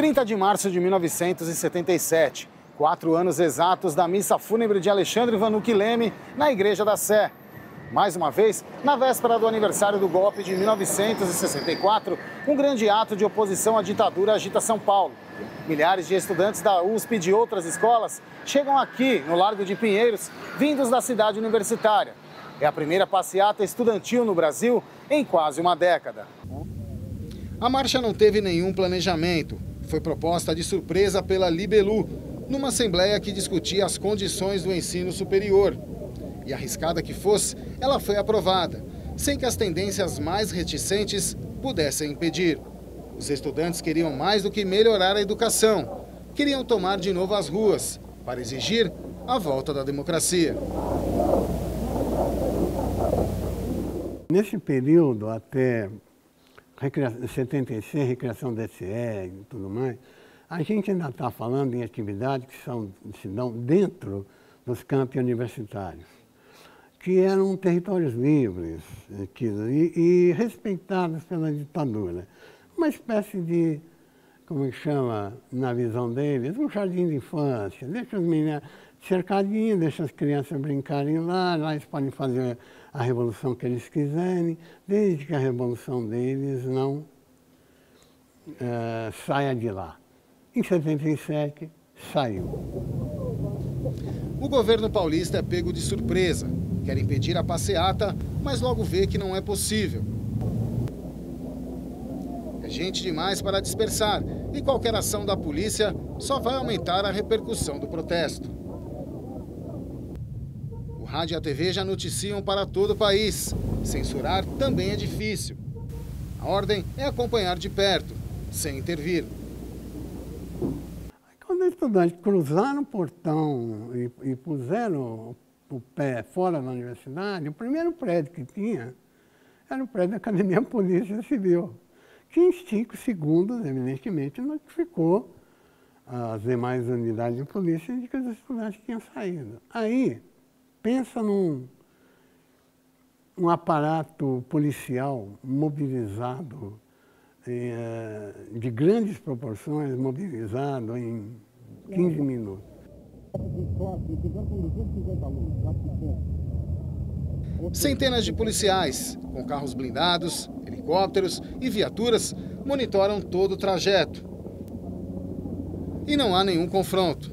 30 de março de 1977, 4 anos exatos da missa fúnebre de Alexandre Vanucchi Leme na Igreja da Sé. Mais uma vez, na véspera do aniversário do golpe de 1964, um grande ato de oposição à ditadura agita São Paulo. Milhares de estudantes da USP e de outras escolas chegam aqui, no Largo de Pinheiros, vindos da cidade universitária. É a primeira passeata estudantil no Brasil em quase uma década. A marcha não teve nenhum planejamento. Foi proposta de surpresa pela Libelu, numa assembleia que discutia as condições do ensino superior. E arriscada que fosse, ela foi aprovada, sem que as tendências mais reticentes pudessem impedir. Os estudantes queriam mais do que melhorar a educação. Queriam tomar de novo as ruas, para exigir a volta da democracia. Nesse período, até 76, recriação do DCE e tudo mais, a gente ainda está falando em atividades que se dão dentro dos campi universitários, que eram territórios livres e respeitados pela ditadura. Uma espécie de, como chama na visão deles, um jardim de infância. Deixa os meninos cercadinhos, deixa as crianças brincarem lá eles podem fazer a revolução que eles quiserem, desde que a revolução deles não saia de lá. Em 77, saiu. O governo paulista é pego de surpresa. Quer impedir a passeata, mas logo vê que não é possível. É gente demais para dispersar e qualquer ação da polícia só vai aumentar a repercussão do protesto. O rádio e a TV já noticiam para todo o país. Censurar também é difícil. A ordem é acompanhar de perto, sem intervir. Quando os estudantes cruzaram o portão e puseram o pé fora da universidade, o primeiro prédio que tinha era o prédio da Academia Polícia Civil, que em 5 segundos, evidentemente, notificou as demais unidades de polícia de que os estudantes tinham saído. Aí, pensa num aparato policial mobilizado, de grandes proporções, mobilizado em 15 minutos. Centenas de policiais, com carros blindados, helicópteros e viaturas, monitoram todo o trajeto. E não há nenhum confronto.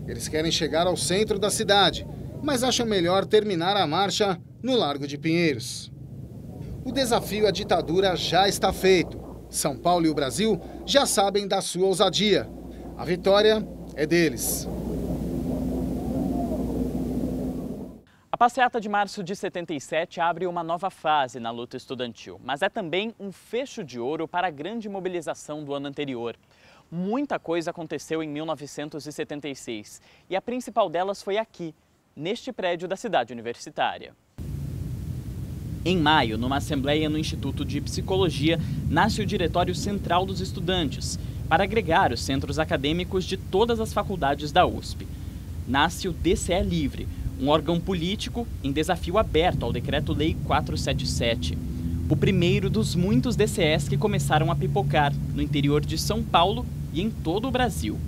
Eles querem chegar ao centro da cidade, mas acham melhor terminar a marcha no Largo de Pinheiros. O desafio à ditadura já está feito. São Paulo e o Brasil já sabem da sua ousadia. A vitória é deles. A passeata de março de 77 abre uma nova fase na luta estudantil, mas é também um fecho de ouro para a grande mobilização do ano anterior. Muita coisa aconteceu em 1976 e a principal delas foi aqui, neste prédio da cidade universitária. Em maio, numa assembleia no Instituto de Psicologia, nasce o Diretório Central dos Estudantes, para agregar os centros acadêmicos de todas as faculdades da USP. Nasce o DCE Livre, um órgão político em desafio aberto ao Decreto-Lei 477. O primeiro dos muitos DCEs que começaram a pipocar no interior de São Paulo e em todo o Brasil.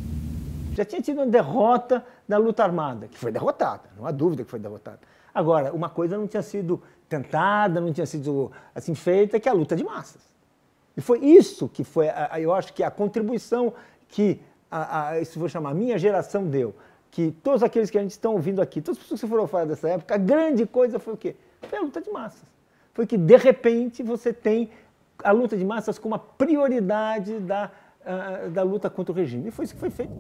Já tinha tido uma derrota da luta armada, que foi derrotada, não há dúvida que foi derrotada. Agora, uma coisa não tinha sido tentada, não tinha sido assim feita, que é a luta de massas. E foi isso que foi, eu acho que a contribuição que, isso vou chamar, a minha geração deu, que todos aqueles que a gente está ouvindo aqui, todas as pessoas que foram fora dessa época, a grande coisa foi o quê? Foi a luta de massas. Foi que, de repente, você tem a luta de massas como a prioridade da luta contra o regime. E foi isso que foi feito.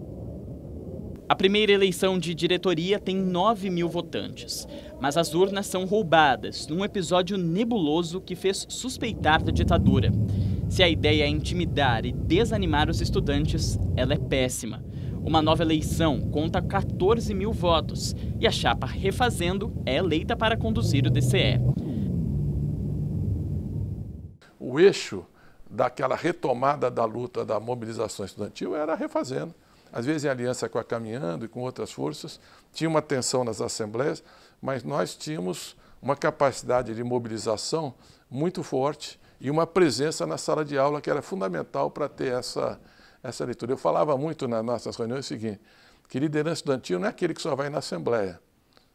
A primeira eleição de diretoria tem 9.000 votantes, mas as urnas são roubadas num episódio nebuloso que fez suspeitar da ditadura. Se a ideia é intimidar e desanimar os estudantes, ela é péssima. Uma nova eleição conta 14.000 votos e a chapa Refazendo é eleita para conduzir o DCE. O eixo daquela retomada da luta da mobilização estudantil era Refazendo. Às vezes em aliança com a Caminhando e com outras forças, tinha uma tensão nas assembleias, mas nós tínhamos uma capacidade de mobilização muito forte e uma presença na sala de aula que era fundamental para ter essa leitura. Eu falava muito nas nossas reuniões o seguinte, que liderança estudantil não é aquele que só vai na Assembleia,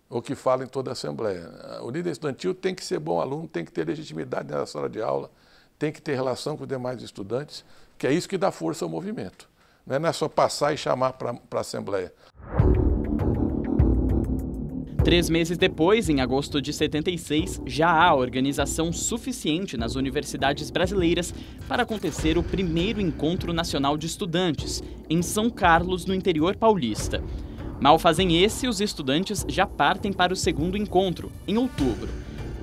ou que fala em toda a Assembleia. O líder estudantil tem que ser bom aluno, tem que ter legitimidade na sala de aula, tem que ter relação com os demais estudantes, que é isso que dá força ao movimento. Não é só passar e chamar para a Assembleia. 3 meses depois, em agosto de 76, já há organização suficiente nas universidades brasileiras para acontecer o primeiro Encontro Nacional de Estudantes, em São Carlos, no interior paulista. Mal fazem esse, os estudantes já partem para o segundo encontro, em outubro.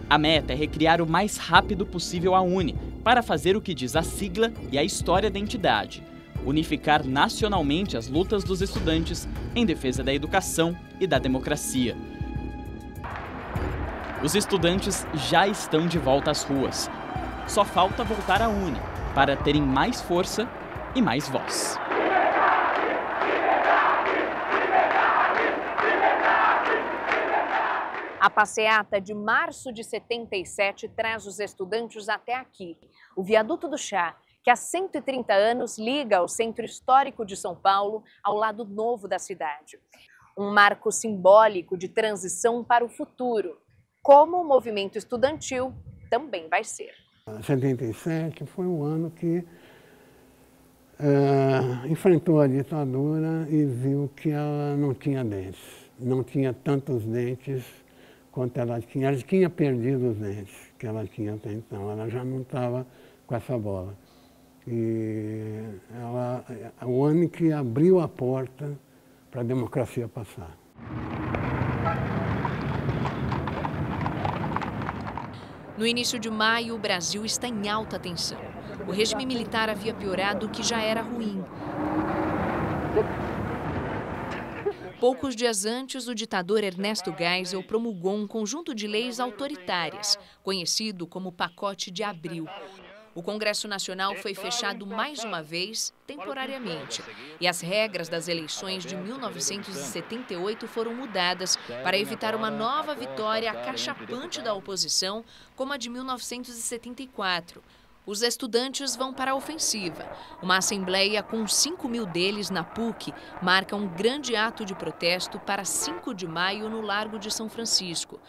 A meta é recriar o mais rápido possível a UNE, para fazer o que diz a sigla e a história da entidade: unificar nacionalmente as lutas dos estudantes em defesa da educação e da democracia. Os estudantes já estão de volta às ruas. Só falta voltar à UNE, para terem mais força e mais voz. A passeata de março de 77 traz os estudantes até aqui, o Viaduto do Chá, que há 130 anos liga o centro histórico de São Paulo ao lado novo da cidade. Um marco simbólico de transição para o futuro, como o movimento estudantil também vai ser. 77 foi um ano que enfrentou a ditadura e viu que ela não tinha dentes, não tinha tantos dentes quanto ela tinha. Ela tinha perdido os dentes que ela tinha até então, ela já não estava com essa bola. E o ano que abriu a porta para a democracia passar. No início de maio, o Brasil está em alta tensão. O regime militar havia piorado o que já era ruim. Poucos dias antes, o ditador Ernesto Geisel promulgou um conjunto de leis autoritárias, conhecido como Pacote de Abril. O Congresso Nacional foi fechado mais uma vez, temporariamente, e as regras das eleições de 1978 foram mudadas para evitar uma nova vitória acachapante da oposição, como a de 1974. Os estudantes vão para a ofensiva. Uma assembleia com 5.000 deles na PUC marca um grande ato de protesto para 5 de maio no Largo de São Francisco.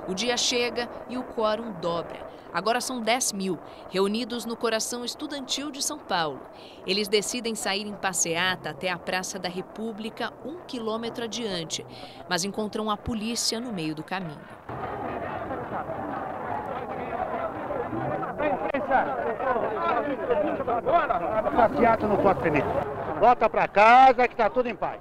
O dia chega e o quórum dobra. Agora são 10.000, reunidos no coração estudantil de São Paulo. Eles decidem sair em passeata até a Praça da República, 1 quilômetro adiante, mas encontram a polícia no meio do caminho. Passeata não pode permitir. Volta para casa que está tudo em paz.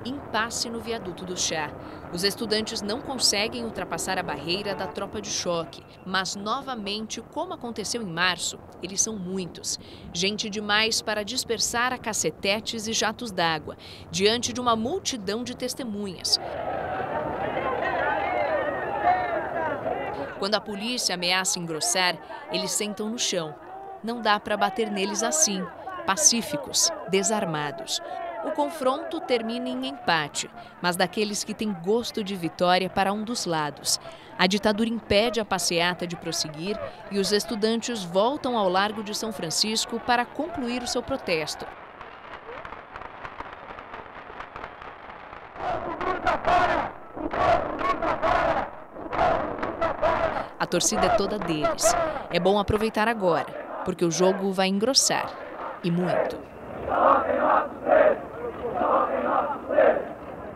Impasse no Viaduto do Chá. Os estudantes não conseguem ultrapassar a barreira da tropa de choque. Mas, novamente, como aconteceu em março, eles são muitos. Gente demais para dispersar a cacetetes e jatos d'água, diante de uma multidão de testemunhas. Quando a polícia ameaça engrossar, eles sentam no chão. Não dá para bater neles assim, pacíficos, desarmados. O confronto termina em empate, mas daqueles que têm gosto de vitória para um dos lados. A ditadura impede a passeata de prosseguir e os estudantes voltam ao Largo de São Francisco para concluir o seu protesto. A torcida é toda deles. É bom aproveitar agora, porque o jogo vai engrossar, e muito.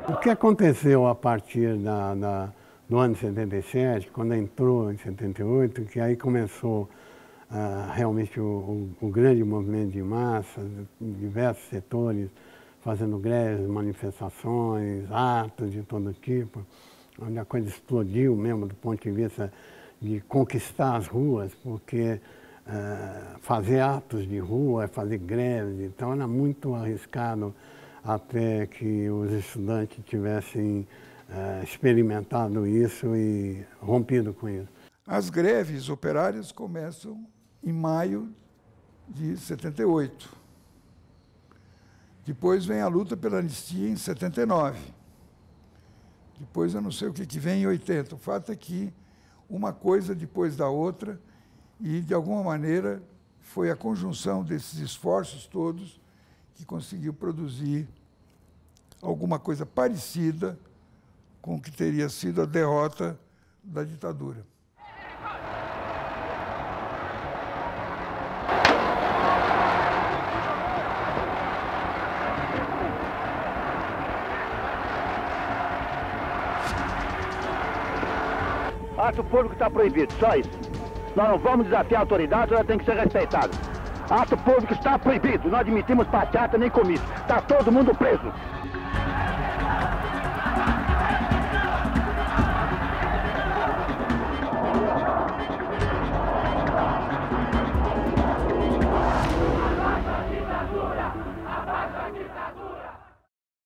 O que aconteceu a partir do ano 77, quando entrou em 78, que aí começou realmente o grande movimento de massa, diversos setores fazendo greves, manifestações, atos de todo tipo, onde a coisa explodiu mesmo do ponto de vista de conquistar as ruas, porque fazer atos de rua, fazer greves, então era muito arriscado até que os estudantes tivessem experimentado isso e rompido com isso. As greves operárias começam em maio de 78. Depois vem a luta pela anistia em 79. Depois eu não sei o que vem em 80. O fato é que uma coisa depois da outra, e de alguma maneira foi a conjunção desses esforços todos que conseguiu produzir alguma coisa parecida com o que teria sido a derrota da ditadura. Ato público está proibido, só isso. Nós não vamos desafiar a autoridade, ela tem que ser respeitada. Ato público está proibido, não admitimos passeata nem comício. Está todo mundo preso.